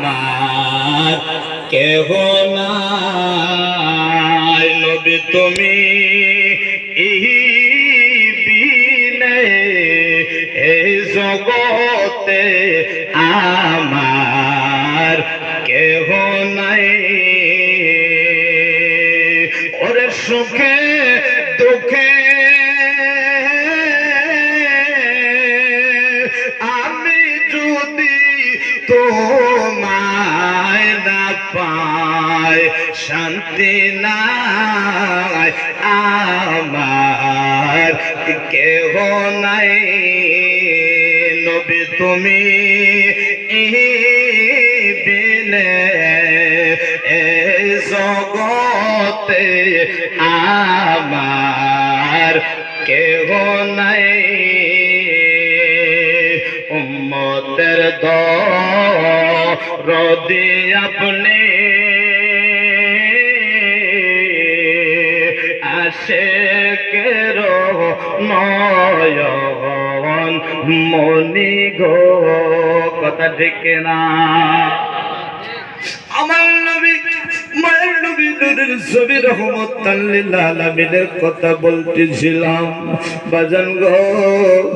আমার কেহ নাই নবী তুমি বিনে এই জগতে আমার কেহ নাই ওরে সুখে দুঃখে আমি যদি তোমায় না পাই শান্তি নাই আমার কেহ নাই নবী তুমি বিনে এই জগতে আমার কেহ নাই উম্মতের দরদি আপনি আশিকের নয়ন মনি গো কথা ঠিক না আমার নবী মায়ের নবী নূরের ছবি রহমত লিল আলামিনের কথা বলতেছিলাম বাজান গো